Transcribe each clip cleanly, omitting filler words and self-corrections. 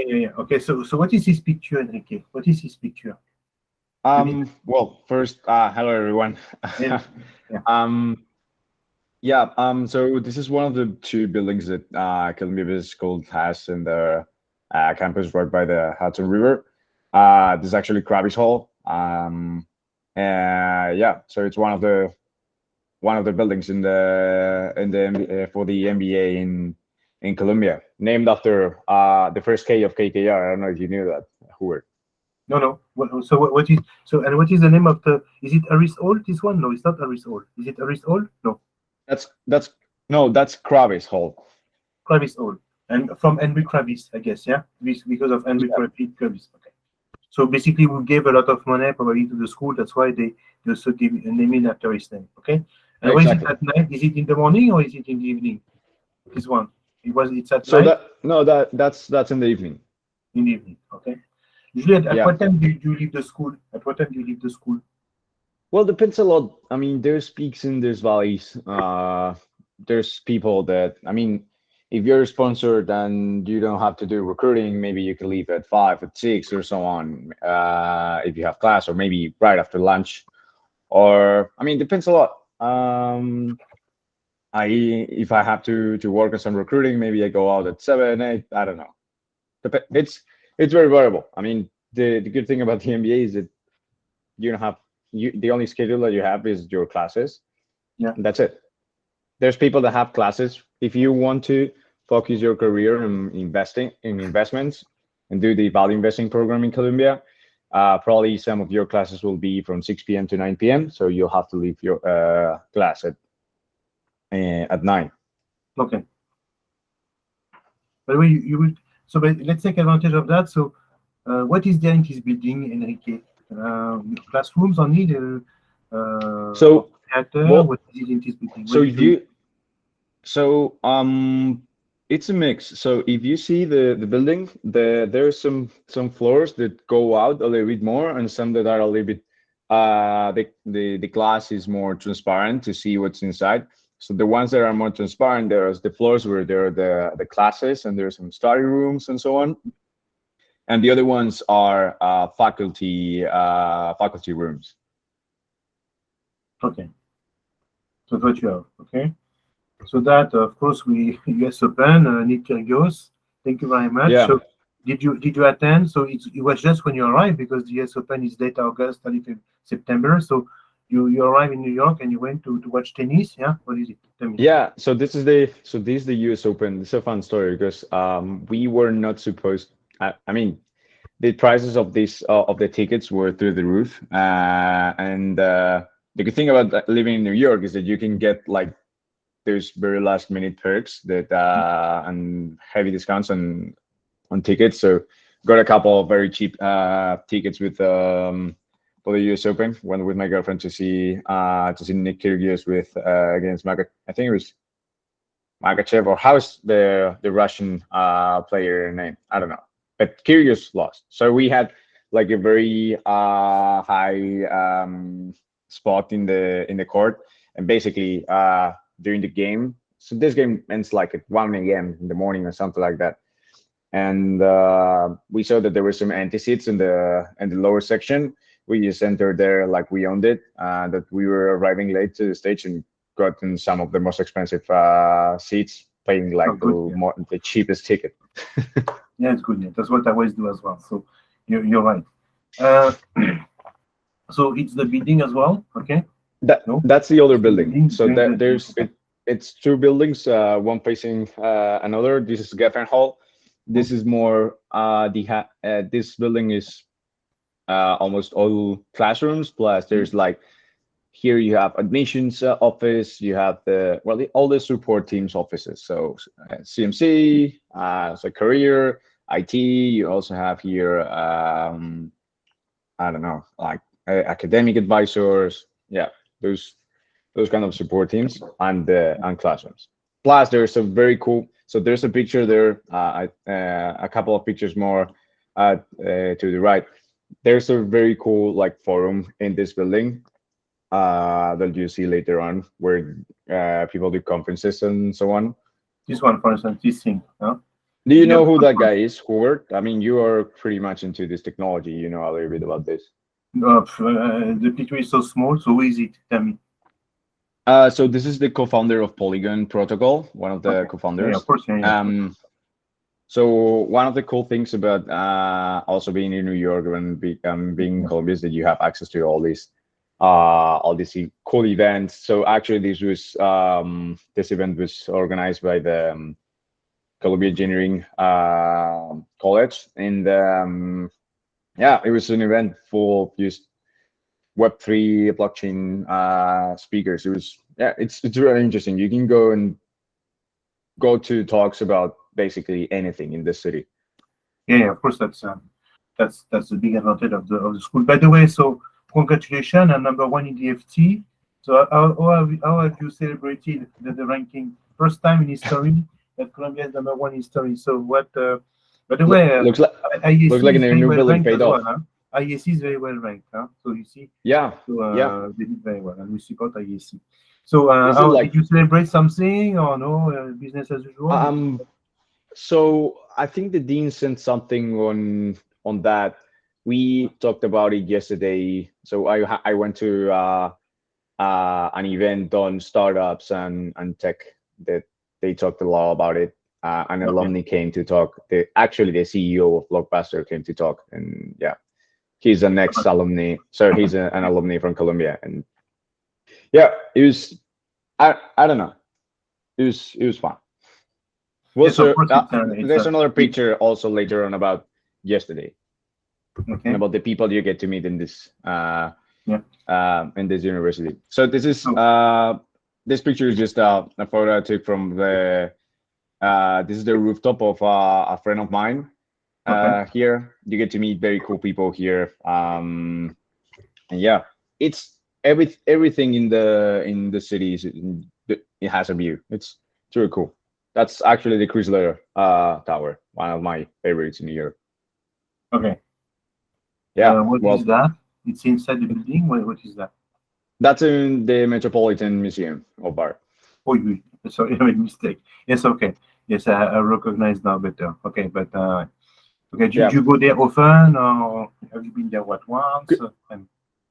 Okay, yeah, yeah. Okay, so what is this picture, Enrique? What is this picture? You need, Well, first, hello everyone. yeah, yeah. um, yeah. So this is one of the two buildings that Columbia Business School has in the campus right by the Hudson River. This is actually Krabby's Hall. Yeah. So it's one of the buildings for the MBA in Columbia, named after the first K of KKR. I don't know if you knew that, Hubert. No, no. What is so? And what is the name of the? Is it Aris Hall? This one? No, it's not Aris Hall. Is it Aris Hall? No, That's no, that's Krabby's Hall. Kravis Hall. And from Henry Kravis, I guess. Yeah, because of Henry Yeah, Kravis. Okay. So basically, we gave a lot of money probably to the school. That's why they also give name it after his name. Okay. And where is it exactly. at night? Is it in the morning or is it in the evening? This one. It's at So night, that no, that's in the evening. in the evening. Okay. Usually, at Yeah. what time do you leave the school? At what time do you leave the school? Well, depends a lot. I mean, there's peaks and there's valleys. There's people that, I mean, if you're sponsored and you don't have to do recruiting, maybe you can leave at 5, at 6, or so on. If you have class, or maybe right after lunch. Or I mean, depends a lot. I If I have to work on some recruiting, maybe I go out at 7, 8. I don't know. It's very variable. I mean, the good thing about the MBA is that you don't have the only schedule that you have is your classes. Yeah. And that's it. There's people that have classes. If you want to focus your career in investments and do the value investing program in Colombia, probably some of your classes will be from 6 p.m. to 9 p.m. So you'll have to leave your class at 9. Okay. By the way, you will. So let's take advantage of that. So, what is there in this building, Enrique? Classrooms only, or So theater? well, What is it in this building? so What if do you? you so it's a mix. So if you see the building, there's some floors that go out a little bit more, and some that are a little bit the glass is more transparent to see what's inside. So the ones that are more transparent, there's the floors where there are the classes, and there's some study rooms and so on. And the other ones are faculty rooms. Okay. So what you have? Okay. So that, of course, we US Open, Nick Kyrgios. Thank you very much. Yeah. So did you attend? So it was just when you arrived because the US Open is late August, early September. So you arrived in New York and you went to watch tennis. Yeah. What is it? Tell me. Yeah, this is the US Open. It's a fun story because we were not supposed. I mean, the prices of the tickets were through the roof, and the good thing about living in New York is that you can get like there's very last minute perks that and heavy discounts on tickets. So got a couple of very cheap tickets with for the US Open. Went with my girlfriend to see Nick Kyrgios with against I think it was Makachev, or how's the Russian player name? I don't know, but Kyrgios lost. So we had like a very high spot in the court, and basically during the game. So this game ends like at 1 a.m. in the morning or something like that. And we saw that there were some empty seats in the lower section. We just entered there like we owned it. That we were arriving late to the stage and gotten some of the most expensive seats, paying Oh, like good. Yeah. the cheapest ticket. Yeah, it's good. Yeah. That's what I always do as well. So you're right. Uh, so it's the building as well. Okay. No, That's the other it's the building. building. So that Okay. it's two buildings, one facing another. This is Geffen Hall. Hmm. This is more this building is almost all classrooms. Plus, Hmm. there's like here you have admissions office. You have all the support teams offices. So CMC, so career, IT. You also have here I don't know, like academic advisors. Yeah, those those kind of support teams and classrooms. Plus, there's a very cool. So there's a picture there, a couple of pictures more to the right. There's a very cool like forum in this building that you see later on, where people do conferences and so on. This one, for instance, this thing. Huh? Do you Yeah, know who that guy is, Hubert? I mean, you are pretty much into this technology. You know a little bit about this. the picture is so small, so who is it? Tell me. So this is the co-founder of Polygon Protocol, one of the Okay. Yeah, of co-founders. course. Yeah, yeah. Um, so one of the cool things about also being in New York and being in Yeah. Colombia is that you have access to all these cool events. So actually, this event was organized by the Columbia Engineering College, and yeah, it was an event full of just Web3 blockchain speakers. It was yeah, it's really interesting. You can go to talks about basically anything in the city. Yeah, yeah, of course. That's the big advantage of the school. By the way, so congratulations, and number one in the FT. So how have you celebrated the ranking? First time in history that Colombia is number one in history. So what? By the way, Looks like looks like IAC is an very new well building ranked paid as well. off. Huh? IAC is very well ranked. Huh? So you see, Yeah, so yeah. they did very well, and we support IAC. So This is how did like you celebrate something or no? Business as usual? um. So I think the dean sent something on that. We talked about it yesterday. So I went to an event on startups and tech that they talked a lot about it. An Okay. alumni came to talk. Actually, the CEO of Blockbuster came to talk, and yeah, he's an ex alumni. So he's an alumni from Colombia, and yeah, it was. I don't know. It was fun. Well, Yes, of so course. It's there's a another it, picture also later on about yesterday and okay. about the people you get to meet Yeah. in this university. So So this picture is just a photo I took from the this is the rooftop of a friend of mine. okay. Here you get to meet very cool people here. And yeah, it's everything in the city it has a view. It's really cool. That's actually the Chrysler Tower, one of my favorites in New York. Okay. Yeah, What is well, that? It's inside the building. What is that? that's in the Metropolitan Museum of Art. Oh, sorry, I made mistake. Yes, okay. Yes, I recognize now better. Okay, but okay. Do Yeah, you go there often, or have you been there what once?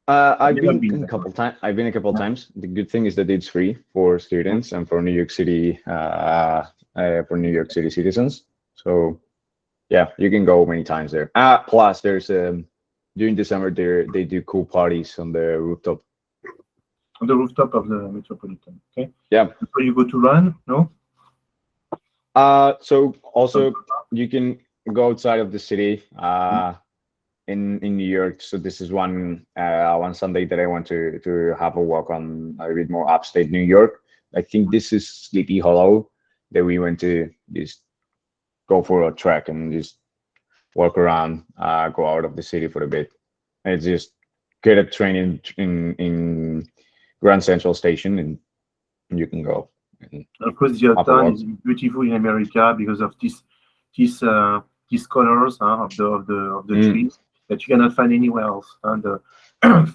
I've I've never been been a there. couple times. I've been a couple Yeah, times. The good thing is that it's free for yeah. students and for New York City citizens. So yeah, you can go many times there. Plus there's during the summer they do cool parties on the rooftop. On the rooftop of the Metropolitan. Okay. Yeah. So you go to run? No. So So, also you can go outside of the city in New York. So this is one Sunday that I went to have a walk on a bit more upstate New York. I think this is Sleepy Hollow that we went to just go for a trek and just walk around, go out of the city for a bit. And just get a train in Grand Central Station and you can go and of course, the have a town walk. is beautiful in America because of this these colors of the Mm, trees that you cannot find anywhere else. And the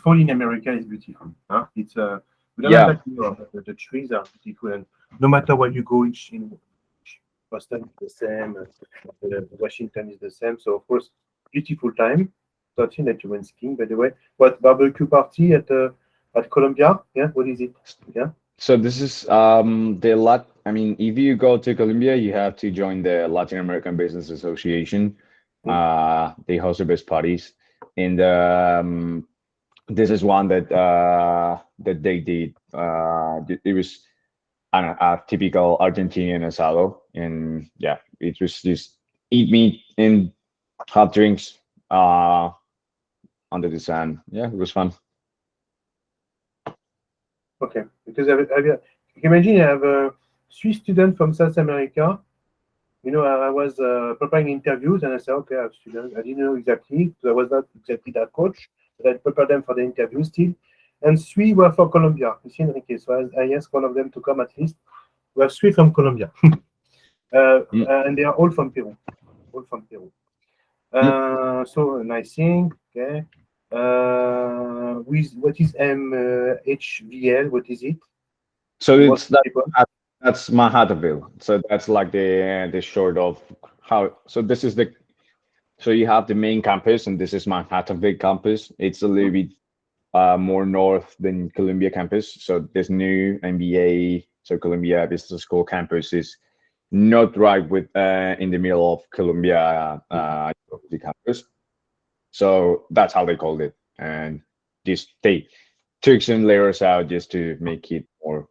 fall in America is beautiful. It's we don't have yeah. that in Europe. The trees are beautiful, and no matter where you go, each in Boston is the same, Washington is the same. So of course, beautiful time. So I think that you went skiing. By the way, what barbecue party at Columbia? Yeah, what is it? Yeah. So this is I mean, if you go to Colombia, you have to join the Latin American Business Association. Mm. They host the best parties, and this is one that they did. It was a typical Argentinian asado, and yeah, it was just eat meat and have drinks under the sun. Yeah, it was fun. Okay, because you can imagine I have a Swiss student from South America. I was preparing interviews and I said, okay, I have students. I didn't know exactly because I was not exactly that coach, but I prepared them for the interview still. And three were for Colombia. You see, Enrique. So I asked one of them to come at least. We have three from Colombia, Mm, and they are all from Peru. All from Peru. mm. So a nice thing. Okay. With what is MHVL? What is it? So Most it's that people. that's Manhattanville. So that's like the short of how. So this is the. So you have the main campus, and this is Manhattanville campus. It's a little bit more north than Columbia campus. So this new MBA, so Columbia Business School campus is not right with in the middle of Columbia University campus. So that's how they called it, and just they took some layers out just to make it more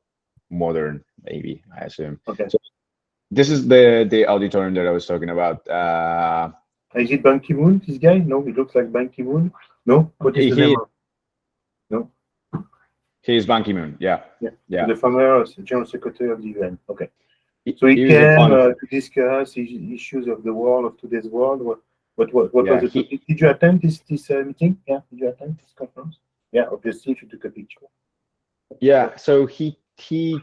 modern, maybe I assume. Okay. So this is the auditorium that I was talking about. Is it Ban Ki-moon, this guy? No, he looks like Ban Ki-moon. No? What is the name of? No? He is Ban Ki-moon. Yeah. Yeah. Yeah. The former General Secretary of the UN. Okay. He- So he he was a came fun- to discuss issues of the world, of today's world. What Yeah, was the topic? Did you attend this meeting? Yeah, did you attend this conference? Yeah, obviously, if you took a picture. Yeah, so he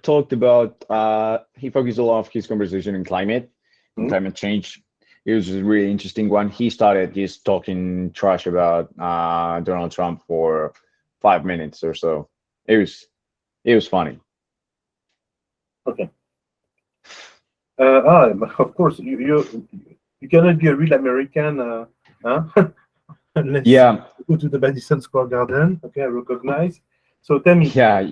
talked about he focused a lot of his conversation in Mhm. climate change. It was a really interesting one. He started just talking trash about Donald Trump for 5 minutes or so. It was funny. Okay. Of course, you cannot be a real American, huh? Unless Yeah, you go to the Madison Square Garden. Okay, I recognize. So tell me. yeah.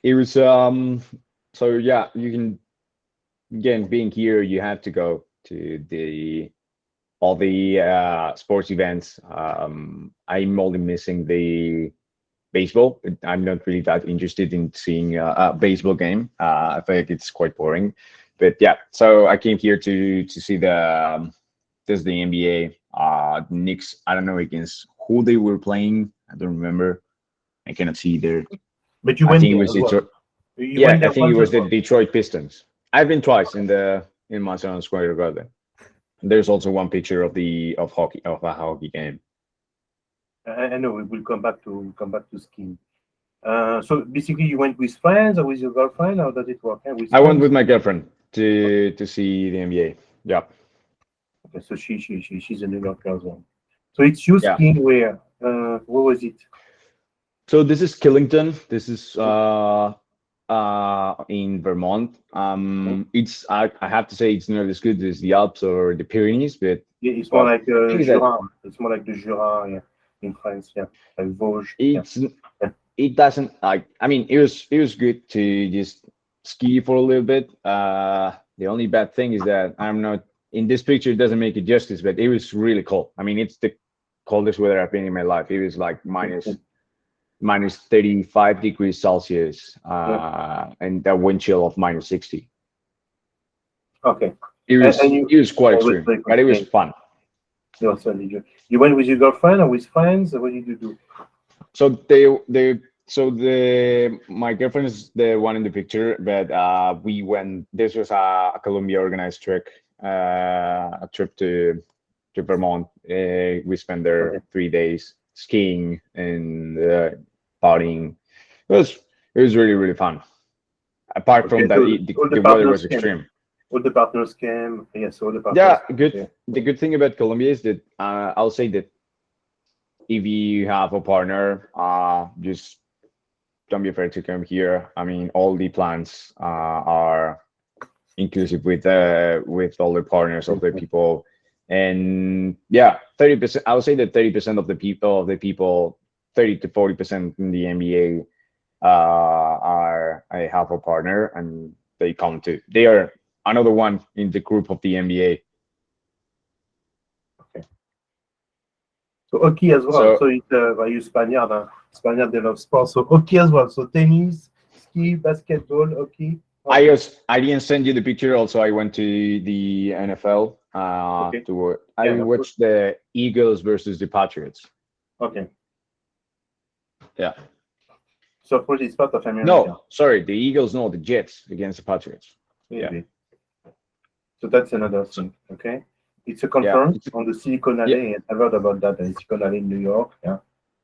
It was so yeah, you can again being here, you have to go to the all the sports events. I'm only missing the baseball. I'm not really that interested in seeing a baseball game. I think it's quite boring. But yeah, so I came here to see this the NBA. Knicks. I don't know against who they were playing. I don't remember. I cannot see there. But you I went think it there was as well. Detroit. You Yeah, went I there think it once was as the well. Detroit Pistons. I've been twice in Madison Square Garden. There's also one picture of a hockey game. I know we will come back to skiing. So basically, you went with friends or with your girlfriend? How does it work? Yeah, with I went friends. with my girlfriend to see the NBA. Yeah, Okay, so she's a New Yorker as well. So it's you yeah. skiing where? Where was it? So this is Killington. This is in Vermont. Hmm? It's I have to say it's not as good as the Alps or the Pyrenees, but Yeah, it's more well, like the thing is that Jura. It's more like the Jura, yeah, in France, yeah, like Vosges. Yeah. it's Yeah. it doesn't like I mean it was good to just ski for a little bit. The only bad thing is that I'm not in this picture. It doesn't make it justice, but it was really cold. I mean, it's the coldest weather I've been in my life. It was like minus 35 degrees Celsius, Yeah. and a wind chill of minus 60. Okay. It And was you it was quite always extreme, play but it was game. fun. You also did you went with your girlfriend or with friends? Or what did you do? So the my girlfriend is the one in the picture, but we went. This was a Columbia organized trip, a trip to Vermont. We spent Okay. there 3 days skiing and partying. It was it was really fun. Apart Okay. from that, So all the the weather partners was came. extreme. All the partners came. Yes, all the Yeah, partners. good. Yeah. The good thing about Colombia is that I'll say that if you have a partner, just don't be afraid to come here. I mean, all the plans are inclusive with all the partners of the people, and yeah, 30%. I would say that 30% of the people, 30 to 40% in the MBA are I have a partner, and they come to. They are another one in the group of the MBA. Okay. So hockey as well. So So it's you Spaniard, huh? Spaniard they love sports. So hockey as well. So tennis, ski, basketball, hockey. Okay. I didn't send you the picture. Also, I went to the NFL. Okay. I Yeah, of course. watched the Eagles versus the Patriots. Okay. Yeah. So of course it's part of America. No, sorry, the Eagles. No, the Jets against the Patriots. Yeah. Maybe. So that's another So, thing. Okay. It's a yeah. conference on the Silicon Yeah. Valley. I've heard about that in Silicon Valley in New York. Yeah.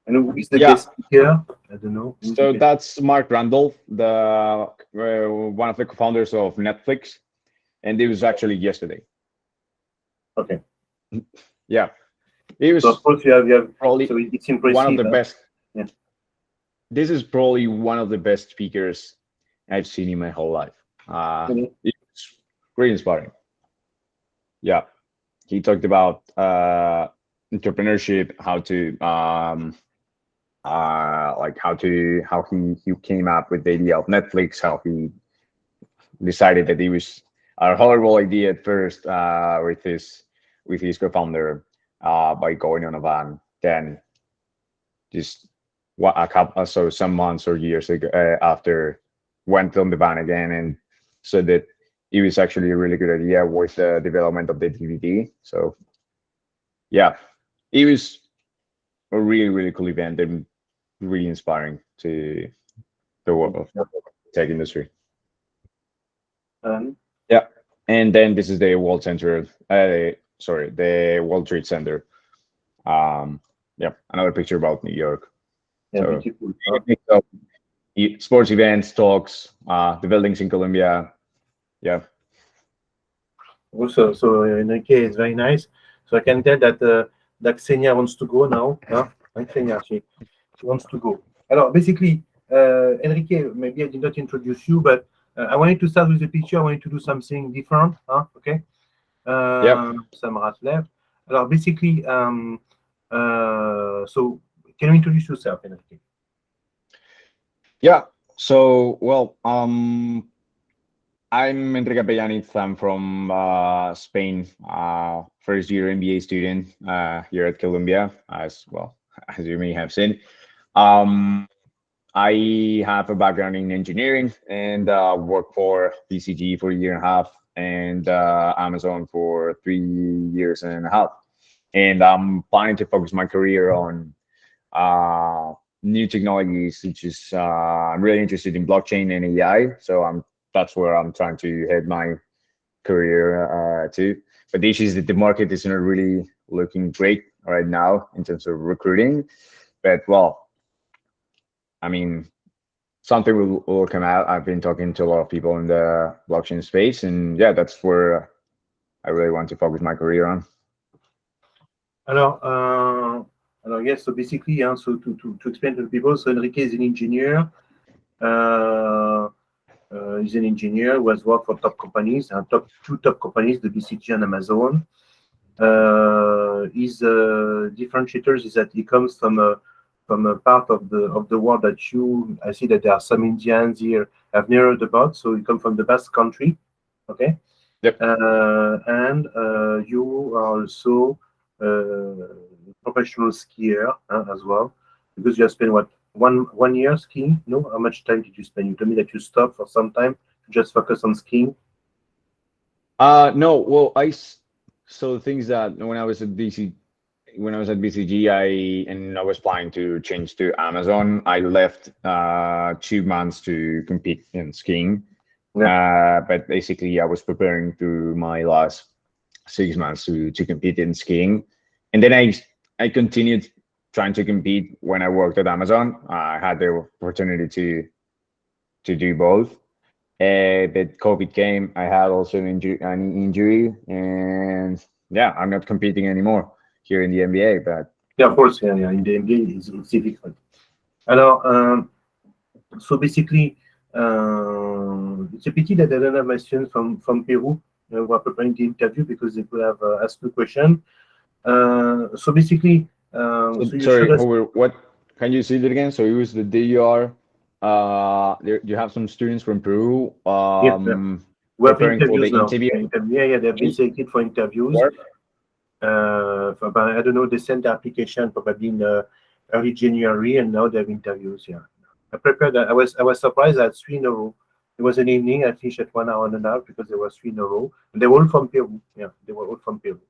And who is the Yeah. guest speaker? I don't know. Who's the So guest? that's Mark Randall, the one of the co-founders of Netflix, and it was actually yesterday. Okay. Yeah, it So of was course you have probably so it's one of impressive. the Huh? best. Yeah. This is probably one of the best speakers I've seen in my whole life. Mhm. It's really inspiring. Yeah, he talked about entrepreneurship, how to like how he came up with the idea of Netflix, how he decided that it was a horrible idea at first with his co-founder by going on a van. Then just what a couple so some months or years ago after went on the van again and said that it was actually a really good idea with the development of the DVD. So yeah, it was a really cool event and really inspiring to the world of tech industry. Um, Yeah, and then this is the World Center. Sorry, the World Trade Center. Yeah, another picture about New York. yeah, So beautiful. sports events, talks, the buildings in Colombia. Yeah, Also, so Enrique is very nice. So I can tell that Xenia wants to go now. Huh? And Xenia, she wants to go. Alors, basically, Enrique, maybe I did not introduce you, but I wanted to start with the picture. I wanted to do something different. Huh? Okay. yeah, Some rat left. Alors, basically, so can you introduce yourself, Enrique? yeah. So well, I'm Enrique Pellanitz. I'm from Spain. First year MBA student here at Columbia, as well as you may have seen. Um, I have a background in engineering and worked for BCG for a year and a half and Amazon for 3 years and a half. And I'm planning to focus my career on new technologies, which is I'm really interested in blockchain and AI. So that's where I'm trying to head my career to. But the issue is that the market is not really looking great right now in terms of recruiting. But well, I mean, something will come out. I've been talking to a lot of people in the blockchain space, and yeah, that's where I really want to focus my career on. Alors, yes, so basically, so to explain to the people, so Enrique is an engineer. Uh, he's an engineer who has worked for top companies, two top companies, the BCG and Amazon. His differentiators is that he comes from a part of the world that I see that there are some Indians here I've never heard about. So you come from the Basque country, okay? Yep. And you are also professional skier as well, because you have spent what 1 year skiing. No, how much time did you spend? You told me that you stopped for some time to just focus on skiing. No, well, so the things that when I was at BCG, I was planning to change to Amazon. I left 2 months to compete in skiing. Yeah. But basically, I was preparing through my last 6 months to compete in skiing, and then I continued trying to compete when I worked at Amazon. I had the opportunity to do both. But COVID came. I had also an injury, and yeah, I'm not competing anymore here in the NBA. But yeah, of course, yeah, in the NBA it's difficult. Alors, so basically, it's a pity that I don't have my students from Peru who are preparing the interview, because they could have asked the question. So basically, so sorry, Hubert, what can you say that again? So it was the DUR. You have some students from Peru preparing for the interview. Yeah, they've been selected for interviews. I don't know, they sent the application probably in early January, and now they have interviews. Yeah, I prepared that. I was surprised at 3 in a row. It was an evening. I finished at 1 hour and a half because there was 3 in a row. And they were all from Peru. Yeah, they were all from Peru.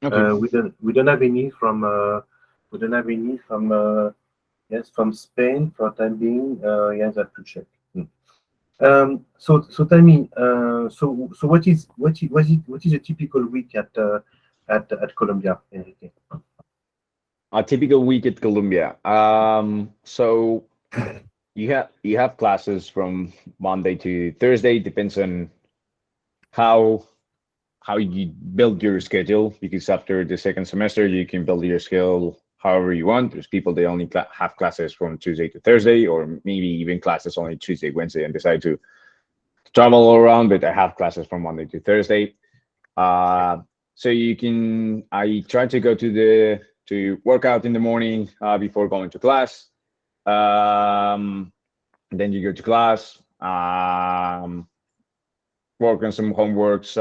Okay. We don't have any from yes, from Spain for time being. Yes, I have to check. So tell me, so what is a typical week at Columbia, Enrique? A typical week at Columbia. So you have classes from Monday to Thursday. Depends on how you build your schedule, because after the second semester you can build your schedule however you want. There's people they only have classes from Tuesday to Thursday, or maybe even classes only Tuesday, Wednesday, and decide to travel all around. But I have classes from Monday to Thursday. So I try to go to work out in the morning before going to class. Um, then you go to class, work on some homeworks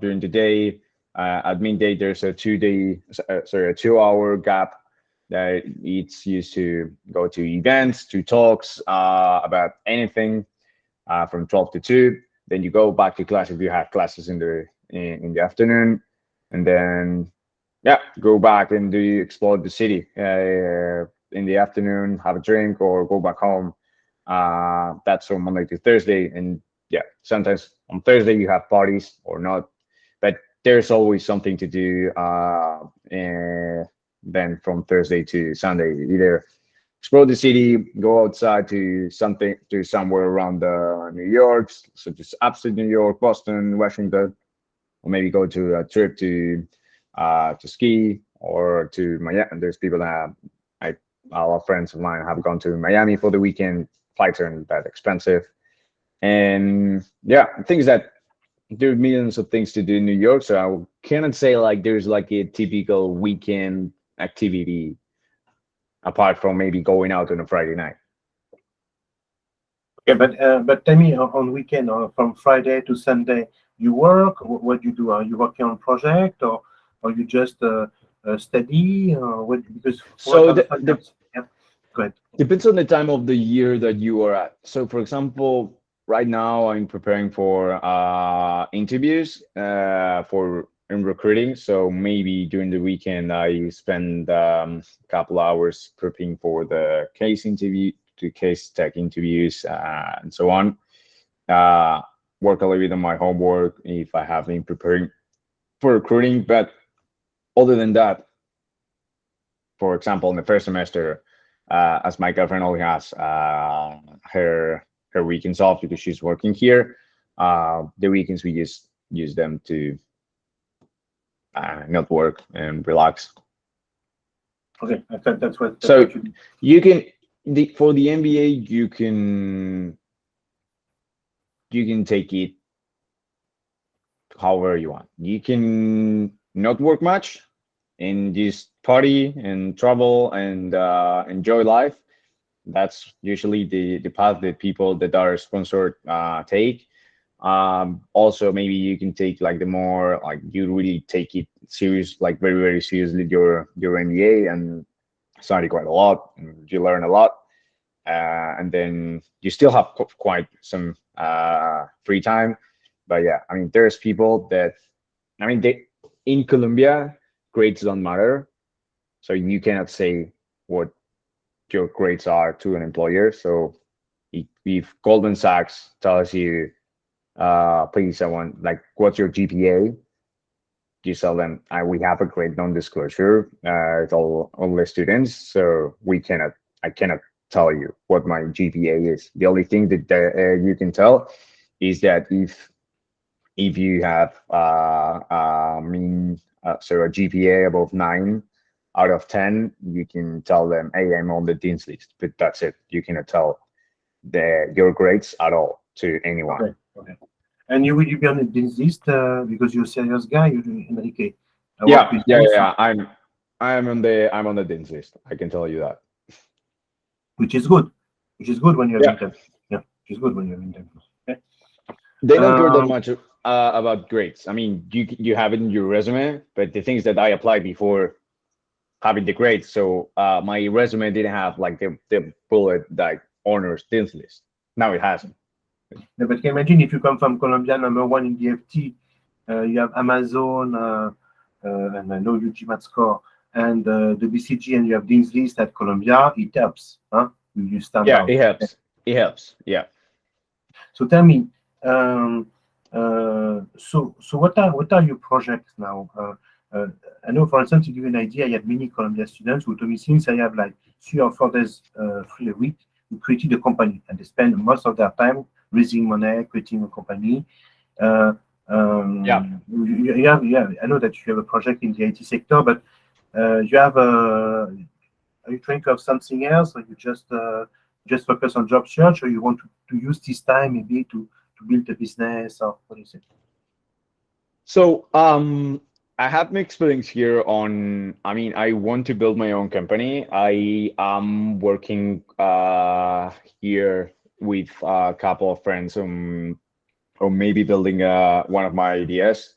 during the day. At midday, there's a 2 hour gap that it's used to go to events, to talks about anything from 12 to 2. Then you go back to class if you have classes in the afternoon, and then yeah, go back and do explore the city in the afternoon, have a drink, or go back home. That's from Monday to Thursday, and yeah, sometimes on Thursday you have parties or not, but there's always something to do. Then from Thursday to Sunday, either explore the city, go outside to somewhere around New York, such as upstate New York, Boston, Washington, or maybe go to a trip to ski or to Miami. There's people that a lot of friends of mine have gone to Miami for the weekend. Flights aren't that expensive, and yeah, things that there are millions of things to do in New York. So I cannot say like there's like a typical weekend activity apart from maybe going out on a Friday night. Yeah, but tell me on weekend or from Friday to Sunday, you work. What do you do? Are you working on project or you just study? Or what? Because from what I So understand, yeah. Go ahead. depends on the time of the year that you are at. So, for example, right now I'm preparing for interviews for in recruiting. So maybe during the weekend I spend a couple hours prepping for the case interview, to case tech interviews, and so on. Uh, Work a little bit on my homework if I have been preparing for recruiting. But other than that, for example, in the first semester, as my girlfriend only has her weekends off because she's working here, the weekends we just use them to not work and relax. Okay, I thought that's So what you do. you can for the MBA you can take it however you want. You can not work much and just party and travel and enjoy life. That's usually the path that people that are sponsored take. Also, maybe you can take like the more like you really take it serious, like very very seriously your MBA and study quite a lot. And you learn a lot, and then you still have quite some free time. But yeah, I mean, there's people that I mean they in Colombia grades don't matter, so you cannot say what your grades are to an employer. So if Goldman Sachs tells you, please, I want like, what's your GPA? You tell them, we have a grade non-disclosure. It's all the students, so I cannot tell you what my GPA is. The only thing that you can tell is that if you have so a GPA above 9 out of 10, you can tell them, hey, I'm on the dean's list, but that's it. You cannot tell your grades at all to anyone. Okay, okay. And will you be on the dean's list because you're a serious guy? You Enrique. I work with you, so, I'm on the dean's list. I can tell you that. which is good. Which is good when you have Yeah, interviews. Yeah, which is good when you have interviews. Okay. they don't care that Um, much about grades. I mean, you have it in your resume, but the things that I applied before having the grades, so my resume didn't have like the bullet like honors dean's list. Now it hasn't. no, but can you imagine if you come from Colombia, number one in the FT, you have Amazon, and I know you GMAT score, and the BCG, and you have Dean's List at Colombia, it helps. Huh? You stand Yeah, out. it helps. It helps. Yeah. So tell me, so what are your projects now? I know, for instance, to give you an idea, I had many Columbia students who told me since I have like 3 or 4 days free a week, we created a company and they spend most of their time raising money, creating a company. Uh, Yeah. yeah, I know that you have a project in the IT sector, but you have a, are you trying to have something else, or you just focus on job search, or you want to use this time maybe to build a business, or what do you say? So I have my experience here on, I mean, I want to build my own company. I am working here with a couple of friends on maybe building one of my ideas.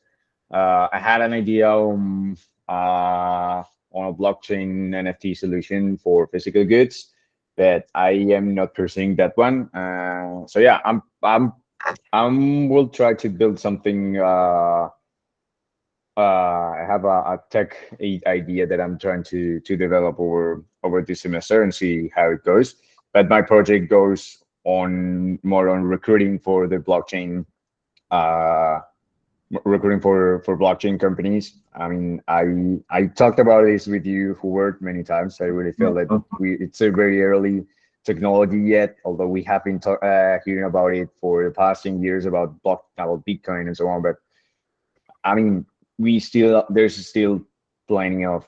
I had an idea on a blockchain NFT solution for physical goods, but I am not pursuing that one. So yeah, will try to build something. I have a tech idea that I'm trying to develop over this semester and see how it goes. But my project goes on more on recruiting for the blockchain, uh, recruiting for blockchain companies. I mean, I talked about this with you, Hubert, many times. I really feel that it's a very early technology yet, although we have been hearing about it for the past 10 years about Bitcoin and so on. But I mean, there's still plenty of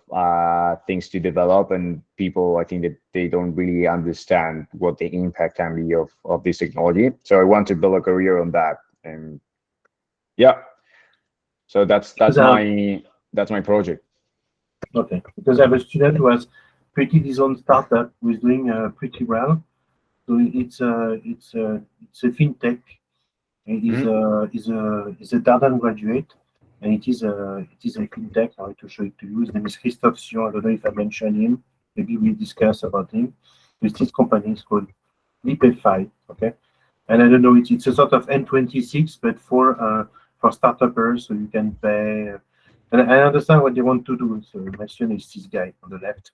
things to develop, and people, I think that they don't really understand what the impact can be of this technology. So I want to build a career on that, and yeah, so that's my project. Okay, because I have a student who has created his own startup who is doing pretty well. So it's a fintech. He's a Dardan graduate, and it is a fintech. I want to show it to you. His name is Christophe Sion. I don't know if I mentioned him. Maybe we discuss about him. With this company is called Leapify. Okay, and I don't know. It's a sort of N26, but for startups, so you can pay. And I understand what they want to do. So my student is this guy on the left.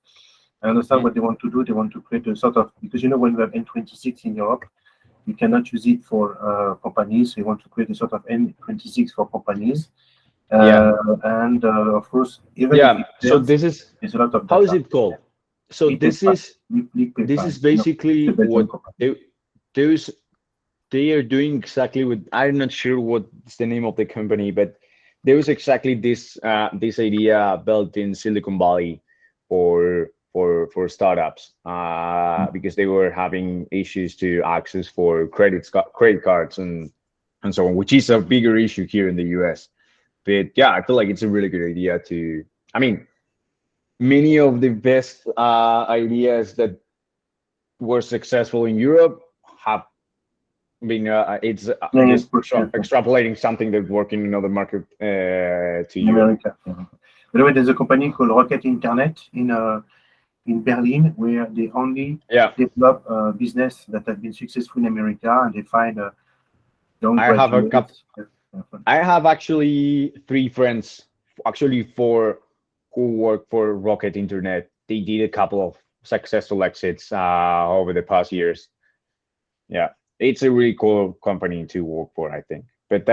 I understand what they want to do. They want to create a sort of, because when you have N26 in Europe, you cannot use it for companies. So you want to create a sort of N26 for companies. Yeah. And of course, even if Yeah. it So fails, this is there's a lot of how is data. it called? So this is basically what those they are doing exactly with. I'm not sure what's the name of the company, but there was exactly this idea built in Silicon Valley for startups because they were having issues to access for credit cards and so on, which is a bigger issue here in the US. But yeah, I feel like it's a really good idea to. I mean, many of the best ideas that were successful in Europe have been it's just For sure. extrapolating something that worked in another market to In Europe. America. By the way, there's a company called Rocket Internet in Berlin where they only develop business that have been successful in America, and they find young I have a couple. graduates. I have actually three friends, actually four, who work for Rocket Internet. They did a couple of successful exits over the past years. Yeah, it's a really cool company to work for, I think. But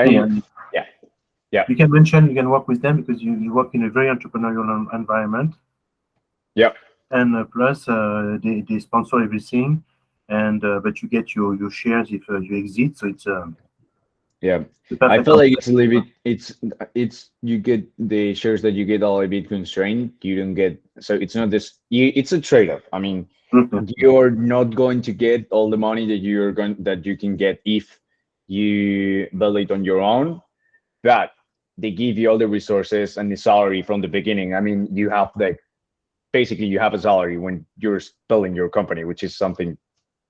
yeah. You can work with them because you work in a very entrepreneurial environment. Yeah. And plus, they sponsor everything, and but you get your shares if you exit. So it's Yeah, the I perfect feel like it's a little bit. It's you get the shares that you get a little bit constrained. You don't get, so it's not this. It's a trade-off. I mean, you're not going to get all the money that you can get if you build it on your own, but they give you all the resources and the salary from the beginning. I mean, you have basically you have a salary when you're building your company, which is something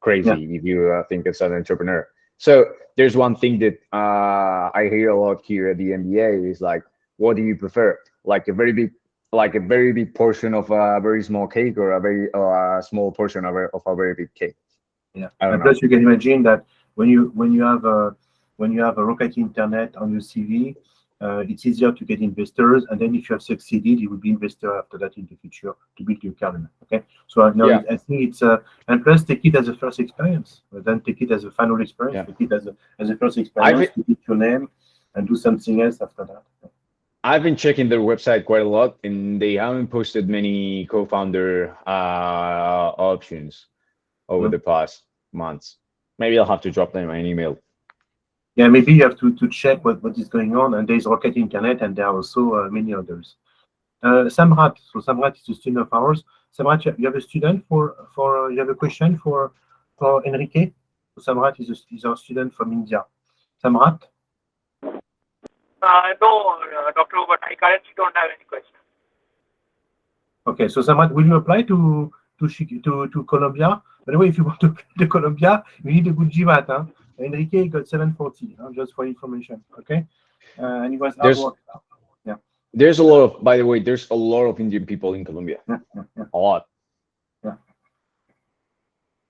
crazy if you think as an entrepreneur. So there's one thing that I hear a lot here at the MBA is like, what do you prefer? Like a very big portion of a very small cake, or a very small portion of a very big cake. Yeah, I don't and know. plus you can imagine that when you have a Rocket Internet on your CV, it's easier to get investors, and then if you have succeeded, you will be investor after that in the future to build your career. Okay, so now I think it's and plus take it as a first experience, then take it as a final experience. Take it as a first experience, put your name, and do something else after that. I've been checking their website quite a lot, and they haven't posted many co-founder options over the past months. Maybe I'll have to drop them an email. Yeah, maybe you have to check what is going on. And there's Rocket Internet, and there are also many others. Samrat, so Samrat is a student of ours. Samrat, you have a student you have a question for Enrique? So Samrat is our student from India. Samrat? No, Dr. Hubert, I currently don't have any questions. Okay, so Samad, will you apply to Columbia? By the way, if you want to apply to Columbia, you need a good GMAT. Huh? Enrique got 740, just for information. Okay, and he was hard There's work. Yeah, there's a lot of, by the way, there's a lot of Indian people in Colombia. yeah. A lot.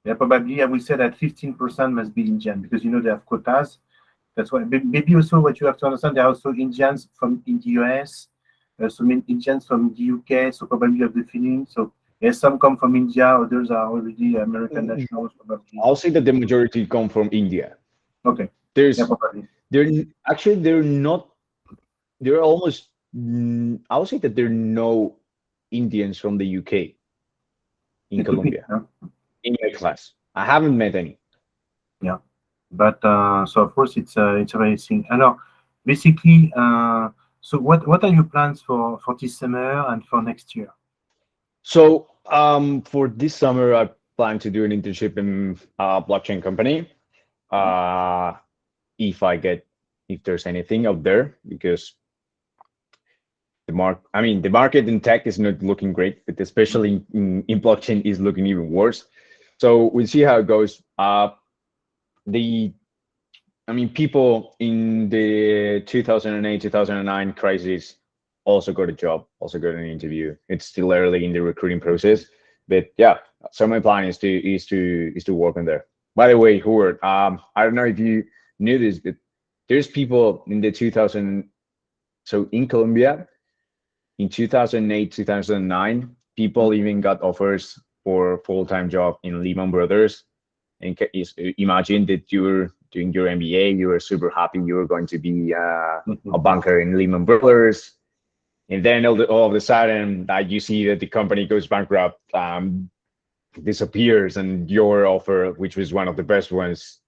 Yeah, probably I will say that 15% must be Indian because they have quotas. That's why. Maybe also what you have to understand, there are also Indians from in the US, some Indians from the UK. So probably you have the feeling. So yes, some come from India, others are already American nationals, probably. I'll say that the majority come from India. Okay. Yeah, There's probably. they're not, they're almost, I would say that there are no Indians from the UK in It could be. Colombia in my class. I haven't met any. Yeah. But so of course it's amazing. I know. Basically, so what are your plans for this summer and for next year? So for this summer, I plan to do an internship in a blockchain company. If I get, if there's anything out there, because the market in tech is not looking great, but especially in blockchain is looking even worse. So we'll see how it goes. People in the 2008, 2009 crisis also got a job, also got an interview. It's still early in the recruiting process, but yeah. So my plan is to work on there. By the way, Hubert, I don't know if you knew this, but there's people in the 2000. So in Colombia, in 2008, 2009, people even got offers for full-time job in Lehman Brothers. And imagine that you're doing your MBA, you were super happy you were going to be a banker in Lehman Brothers, and then all of a sudden you see that the company goes bankrupt, disappears, and your offer, which was one of the best ones,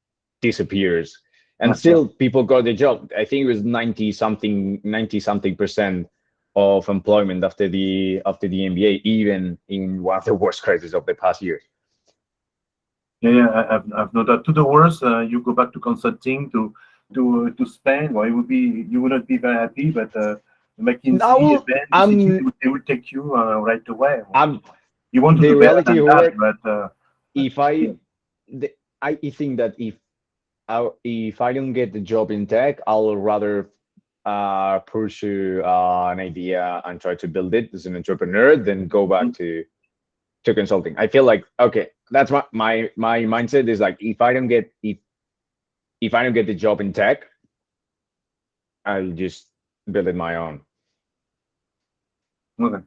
disappears. And still people got the job. I think it was 90 something percent of employment after the MBA, even in one of the worst crises of the past years. Yeah, I've noted. To the worst, you go back to consulting to Spain. Well, you would not be very happy, but McKinsey, BCG, they will take you right away. You want to the do better reality than that, but if I think that if I don't get the job in tech, I'll rather pursue an idea and try to build it as an entrepreneur than go back to consulting. I feel like, okay, that's my mindset is like, if I don't get the job in tech, I'll just build it my own. okay,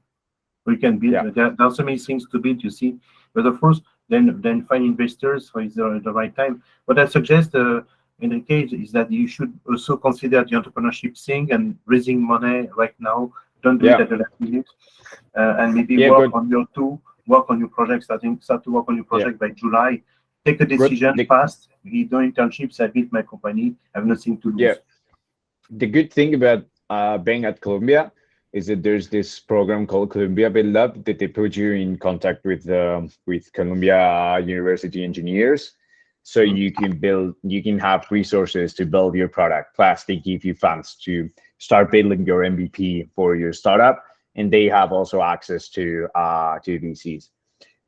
we can build. Yeah. There are so many things to build, you see. But of course, then find investors for the right time. What I suggest, in the case, is that you should also consider the entrepreneurship thing and raising money right now. Don't do it at the last minute, and maybe work on your project. Start to work on your project by July. Take a decision fast. We do internships. I built my company. I have nothing to lose. Yeah. The good thing about being at Columbia is that there's this program called Columbia Build Up that they put you in contact with Columbia University engineers, so you can have resources to build your product. Plus, they give you funds to start building your MVP for your startup, and they have also access to VCs.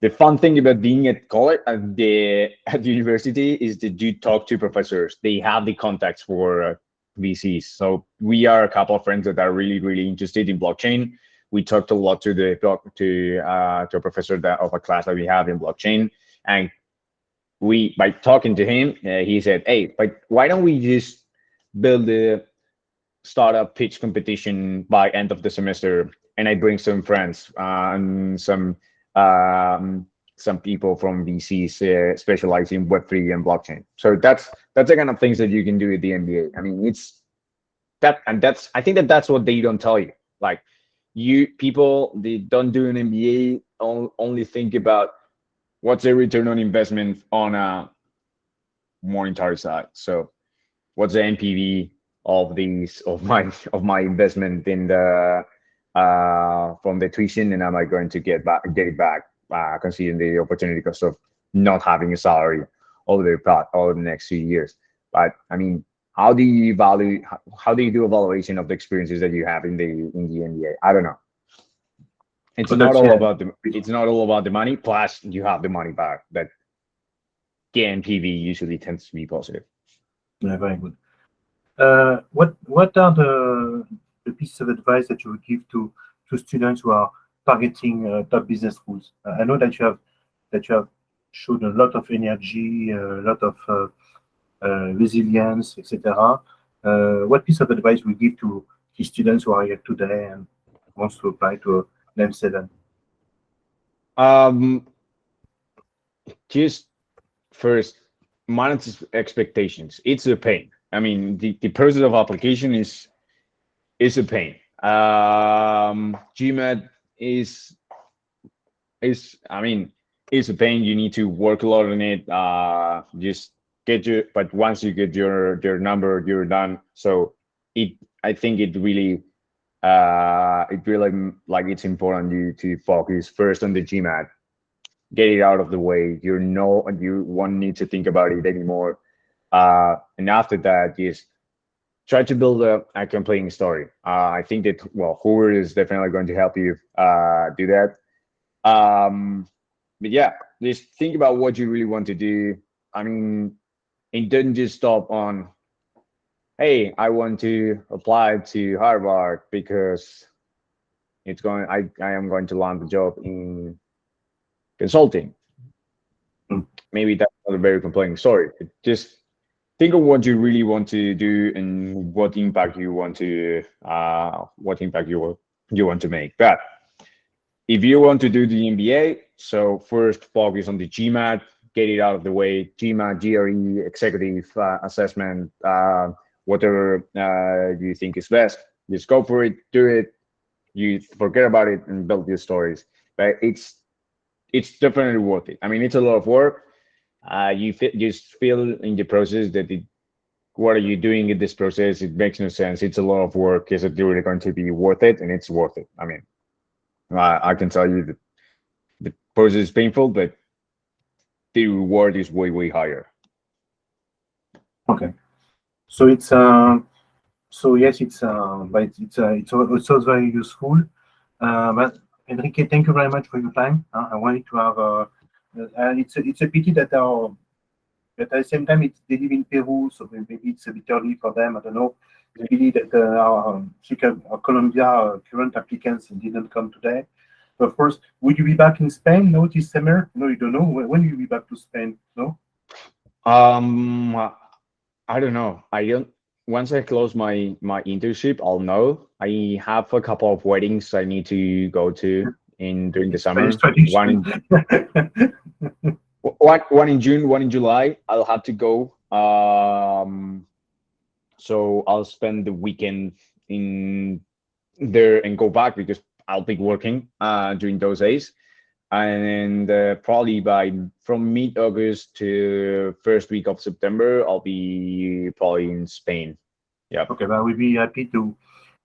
The fun thing about being at college at the university is that you talk to professors. They have the contacts for VCs. So we are a couple of friends that are really, really interested in blockchain. We talked a lot to a professor of a class that we have in blockchain, and by talking to him, he said, "Hey, but why don't we just build a startup pitch competition by end of the semester, and I bring some friends and some people from VCs specializing in Web3 and blockchain." So that's the kind of things that you can do at the MBA. I mean, I think that's what they don't tell you. Like, they don't do an MBA, only think about what's the return on investment on a monetary side. So what's the NPV of my investment in the from the tuition, and am I going to get it back, considering the opportunity cost of not having a salary over the next few years. But I mean, how do you value? How do you do evaluation of the experiences that you have in the MBA? I don't know. It's So not that's, all yeah, about the. It's not all about the money. Plus, you have the money back. That KNPV usually tends to be positive. yeah, very good. What are the pieces of advice that you would give to students who are targeting top business schools? I know that you have shown a lot of energy, a lot of resilience, etc. What piece of advice we give to the students who are here today and wants to apply to an M7? Um, just first, manage expectations. It's a pain. I mean, the process of application is a pain. GMAT is I mean, it's a pain. You need to work a lot on it. Just get your, but once you get your number, you're done. So it, I think it really like it's important you to focus first on the GMAT, get it out of the way. You won't need to think about it anymore. And after that, just try to build a compelling story. I think that, well, Hubert is definitely going to help you do that. But yeah, just think about what you really want to do. I mean, it doesn't just stop on, hey, I want to apply to Harvard because I am going to land a job in consulting. Mm. Maybe that's not a very compelling story. Just think of what you really want to do and what impact you want to you want to make. But if you want to do the MBA, so first focus on the GMAT, get it out of the way. GMAT, GRE, executive assessment, whatever you think is best. Just go for it, do it. You forget about it and build your stories. But it's definitely worth it. I mean, it's a lot of work. Just feel in the process that what are you doing in this process? It makes no sense. It's a lot of work. Is it really going to be worth it? And it's worth it. I mean, I can tell you that the process is painful, but the reward is way higher. Okay, so it's so yes, but it's also very useful. But Enrique, thank you very much for your time. I wanted to have it's a pity that but at the same time they live in Peru, so maybe it's a bit early for them. I don't know. It's a pity that our Colombia current applicants didn't come today. But of course, would you be back in Spain? No, this summer? No, you don't know. When will you be back to Spain? No. Um, I don't know. I don't. Once I close my internship, I'll know. I have a couple of weddings I need to go to in during the Spanish summer. One tradition. in one in June, one in July. I'll have to go. So I'll spend the weekend in there and go back because I'll be working during those days. And probably from mid-August to first week of September, I'll be probably in Spain. Yeah. Okay, but I will be happy to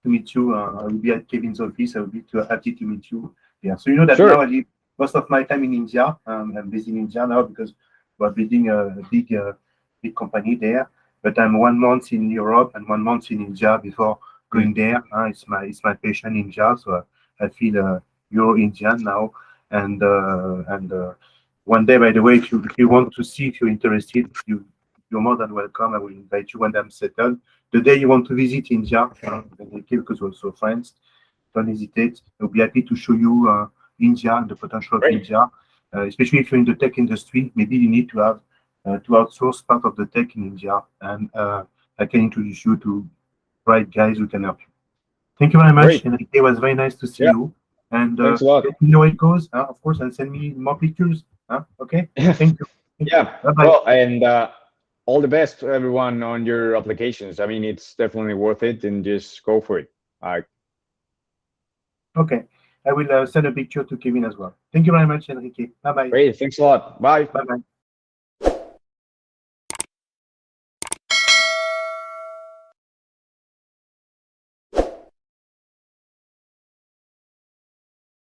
meet you. I will be at Kevin's office. I will be happy to meet you. Yeah. So you know that Sure. now I live most of my time in India. I'm based in India now because we're building a big company there. But I'm 1 month in Europe and 1 month in India before going there. It's my passion India, so I feel Euro Indian now. And one day, by the way, if you want to see, if you're interested, you're more than welcome. I will invite you when I'm settled. The day you want to visit India, because we're also friends, don't hesitate. I'll be happy to show you India and the potential of Great. India, especially if you're in the tech industry. Maybe you need to have to outsource part of the tech in India, and I can introduce you to right guys who can help you. Thank you very much, Great. Enrique. It was very nice to see Yeah. you. And Thanks a lot. let me know how it goes, of course, and send me more pictures. Okay? Thank you. Yeah. Bye-bye. Well, and all the best to everyone on your applications. I mean, it's definitely worth it, and just go for it. Okay. I will send a picture to Kevin as well. Thank you very much, Enrique. Bye-bye. Great. Thanks a lot. Bye. Bye-bye.